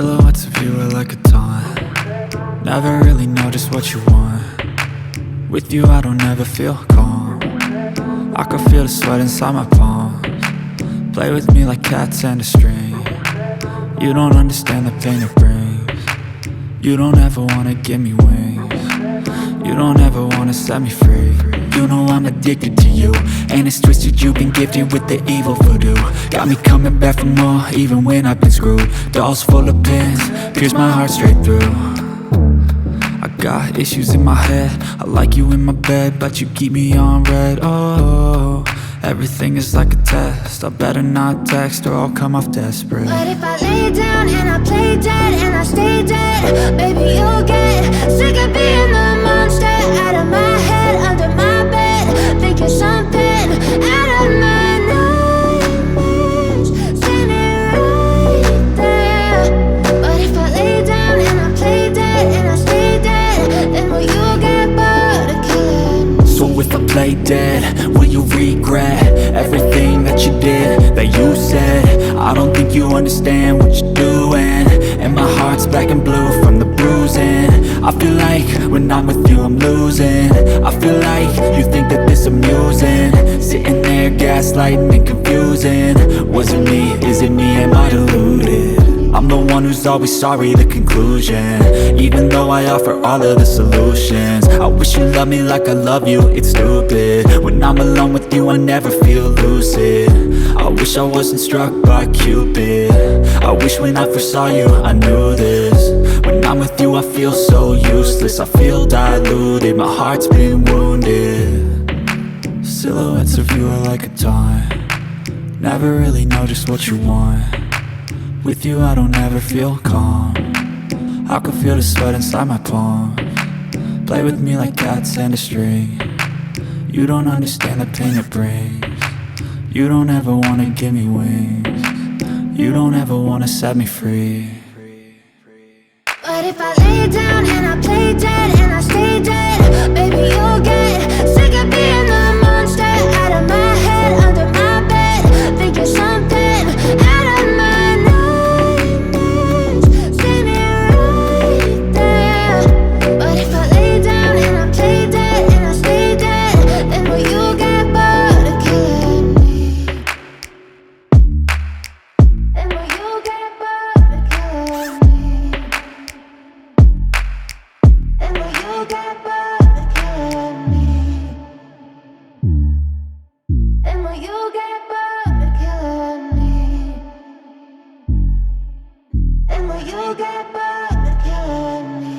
Silhouettes of you are like a taunt. Never really know just what you want. With you I don't ever feel calm. I can feel the sweat inside my palms. Play with me like cats and a string. You don't understand the pain it brings. You don't ever wanna give me wings. You don't ever wanna set me free. You know I'm addicted to you, and it's twisted, you've been gifted with the evil voodoo. Got me coming back for more, even when I've been screwed. Dolls full of pins, pierce my heart straight through. I got issues in my head, I like you in my bed, but you keep me on red. Oh, everything is like a test, I better not text or I'll come off desperate. But if I lay down and I play dead and I stay dead, baby you'll get sick of being the monster out of my head, under my bed, thinking something out of my nightmares, standing right there. But if I lay down and I play dead and I stay dead, then will you get bored of killing me? So if I play dead, will you regret everything that you did, that you said? I don't think you understand what you're doing, and my heart's black and blue from the bruising. I feel like when I'm with you I'm losing. I feel like you think that this amusing, sitting there gaslighting and confusing. Was it me? Is it me? Am I deluded? I'm the one who's always sorry, the conclusion, even though I offer all of the solutions. I wish you loved me like I love you, it's stupid. When I'm alone with you I never feel lucid. I wish I wasn't struck by Cupid. I wish when I first saw you I knew this. When I'm with you I feel so useless, I feel diluted, my heart's been wounded. Silhouettes of you are like a taunt. Never really know just what you want. With you I don't ever feel calm. I can feel the sweat inside my palms. Play with me like cats and a string. You don't understand the pain it brings. You don't ever wanna give me wings. You don't ever wanna set me free. But if I lay down and I play dead and I stay dead, baby you'll get sick of being the monster out of my head, under my bed, thinking something out of my nightmares, standing right there. But if I lay down and I play dead and I stay dead, then will you get bored of killing me? Then will you get bored of killing me? And will you get bored of killing me? And will you get bored of killing me? And will you get bored of killing me?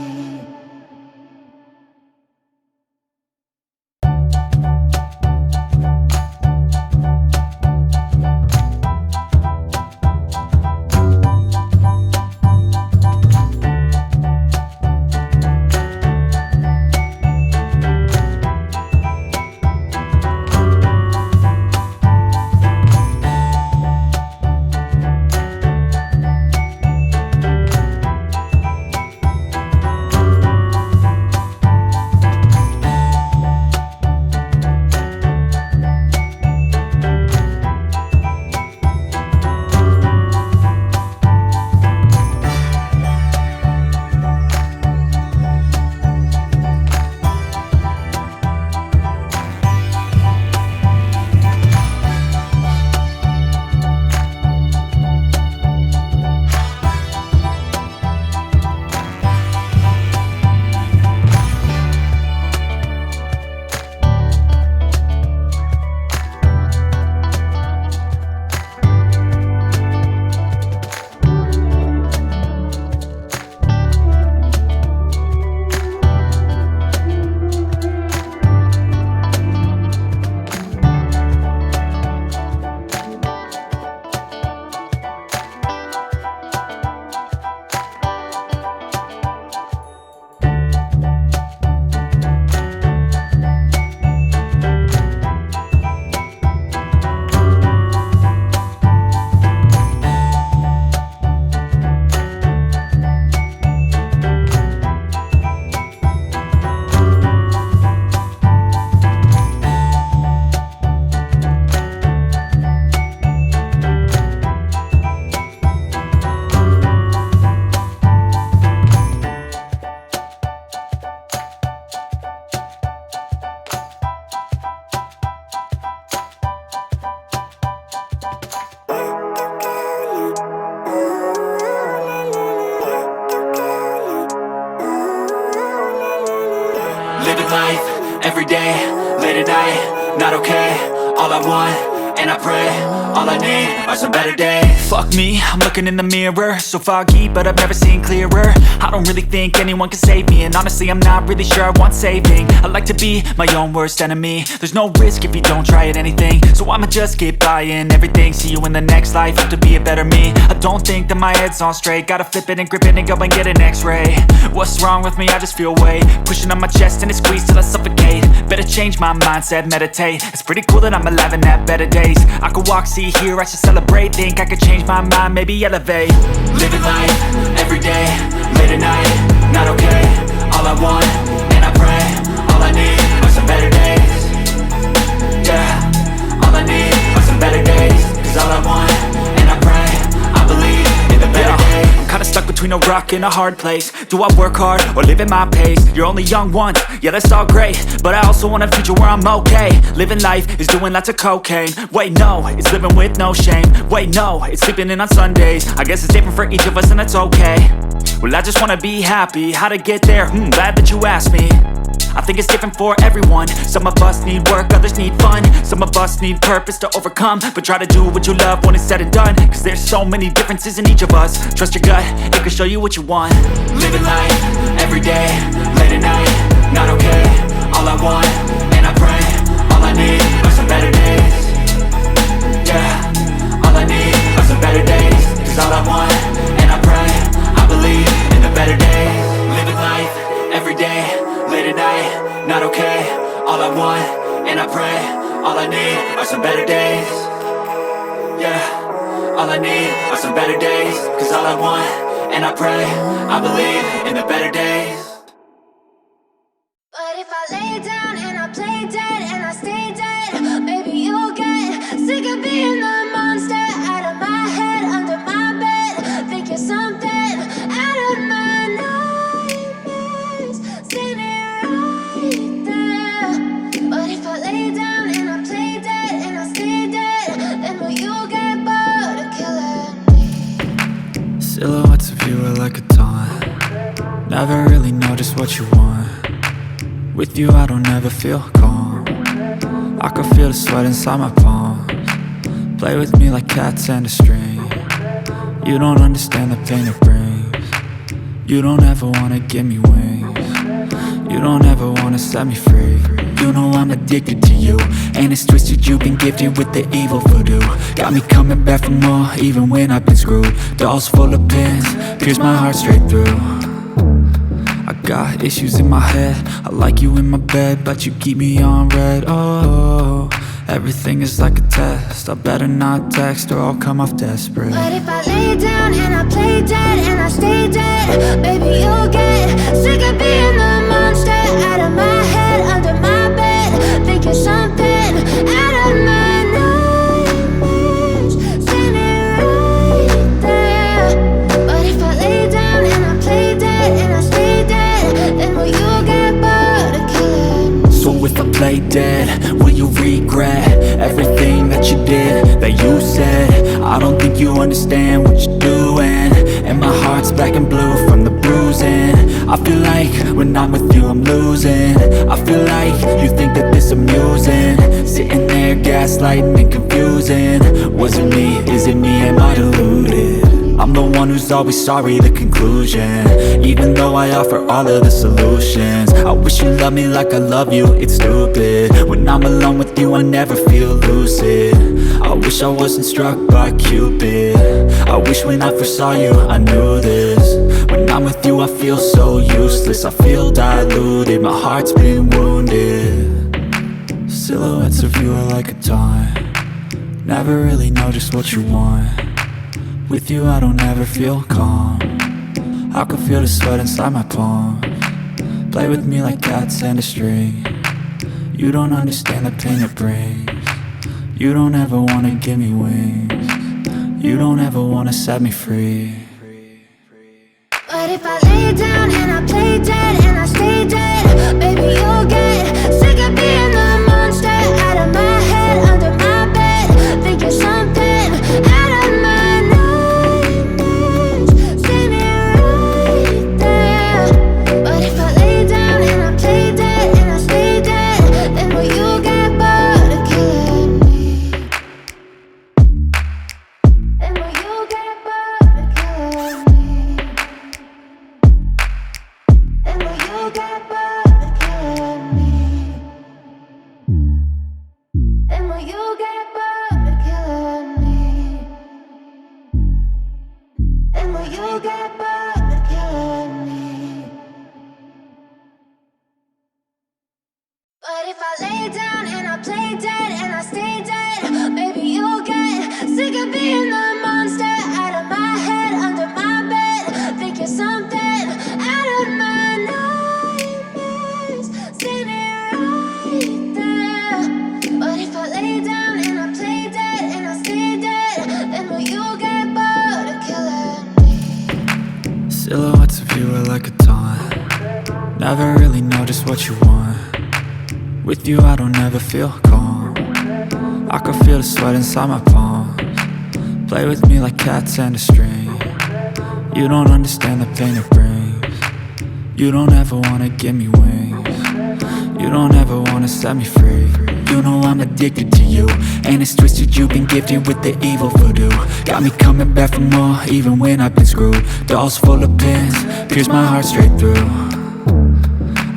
Living life, everyday, late at night, not okay. All I want, and I pray, all I need are some better days. Fuck me, I'm looking in the mirror, so foggy, but I've never seen clearer. I don't really think anyone can save me, and honestly I'm not really sure I want saving. I like to be my own worst enemy. There's no risk if you don't try at anything, so I'ma just keep buying everything. See you in the next life, hope to be a better me. I don't think that my head's on straight, gotta flip it and grip it and go and get an x-ray. What's wrong with me? I just feel weight pushing on my chest and it squeezes till I suffocate. Better change my mindset, meditate. It's pretty cool that I'm alive and have better days. I could walk, see, hear, I should celebrate. Think I could change my mind, maybe elevate. Living life, everyday, late at night, not okay. All I want, and I pray, all I need are some better days. Yeah, all I need are some better days. Cause all I want, and I pray, I believe in the better days. I'm kinda stuck between a rock and a hard place. Do I work hard or live at my pace? You're only young once, yeah that's all great, but I also want a future where I'm okay. Living life is doing lots of cocaine. Wait no, it's living with no shame. Wait no, it's sleeping in on Sundays. I guess it's different for each of us and that's okay. Well I just wanna be happy, how to get there? Glad that you asked me. I think it's different for everyone. Some of us need work, others need fun. Some of us need purpose to overcome. But try to do what you love when it's said and done. Cause there's so many differences in each of us. Trust your gut, it can show you what you want. Living life, everyday, late at night, not okay. All I want, and I pray, all I need are some better days. Yeah, all I need are some better days. Cause all I want, and I pray, I believe in the better days. Living life, everyday, late at night, not okay. All I want, and I pray, all I need are some better days. Yeah, all I need are some better days. Cause all I want, and I pray, I believe in the better days. But if I lay down and I play dead and I stay dead, maybe you'll get sick of being the monster out of my head, under my bed. Think you're something out of my nightmares, standing right there. But if I lay down and I play dead and I stay dead, then will you get bored of killing me? Silhouettes of you are like a taunt. Never really know just what you want. With you I don't ever feel calm. I can feel the sweat inside my palms. Play with me like cats and a string. You don't understand the pain it brings. You don't ever wanna give me wings. You don't ever wanna set me free. You know I'm addicted to you, and it's twisted, you've been gifted with the evil voodoo. Got me coming back for more, even when I've been screwed. Dolls full of pins, pierce my heart straight through. I got issues in my head, I like you in my bed, but you keep me on red. Oh, everything is like a test. I better not text or I'll come off desperate. But if I lay down and I play dead and I stay dead, baby you'll get sick of being the monster out of my head, under my bed. Think you're something out of my nightmares, standing right there. But if I lay down and I play dead and I stay dead, then will you get bored of killing me? So if I play dead, will you regret everything that you did, that you said? I don't think you understand what you're doing, and my heart's black and blue from the bruising. I feel like when I'm with you I'm losing. I feel like you think that this amusing, sitting there gaslighting and confusing. Was it me? Is it me? Am I deluded? I'm the one who's always sorry, the conclusion. Even though I offer all of the solutions, I wish you loved me like I love you, it's stupid. When I'm alone with you I never feel lucid. I wish I wasn't struck by Cupid. I wish when I first saw you I knew this. When I'm with you I feel so useless, I feel diluted, my heart's been wounded. Silhouettes of you are like a taunt. Never really know just what you want. With you I don't ever feel calm. I can feel the sweat inside my palms. Play with me like cats and a string. You don't understand the pain it brings. You don't ever wanna give me wings. You don't ever wanna set me free. But if I lay down and I play dead and I stay dead, baby you'll get sick of being the monster out of my head, under my bed. Think you're something out of my nightmares, standing right there. But if I lay down and I play dead and I Silhouettes of you are like a taunt. Never really know just what you want. With you I don't ever feel calm. I can feel the sweat inside my palms. Play with me like cats and a string. You don't understand the pain it brings. You don't ever wanna give me wings. You don't ever wanna set me free. You know I'm addicted to you, and it's twisted, you've been gifted with the evil voodoo. Got me coming back for more, even when I've been screwed. Dolls full of pins, pierce my heart straight through.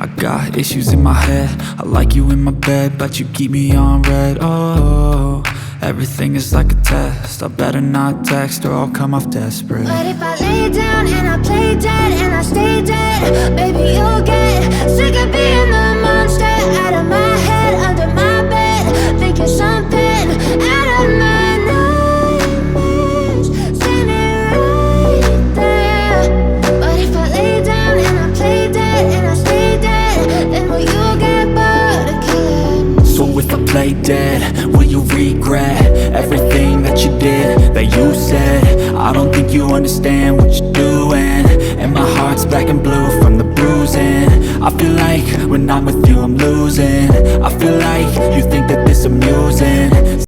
I got issues in my head, I like you in my bed, but you keep me on red. Oh, everything is like a test, I better not text or I'll come off desperate. But if I lay down and I play dead and I stay dead, baby you'll get sick of being the monster out of my head, under my bed, thinking something out of my nightmares, standing right there. But if I lay down and I play dead and I stay dead, then will you get bored of killing? So if I play dead, will you regret everything that you did, that you said? I don't think you understand what you're doing, and my heart's black and blue from the bruising. I feel like when I'm with you I'm losing. I feel like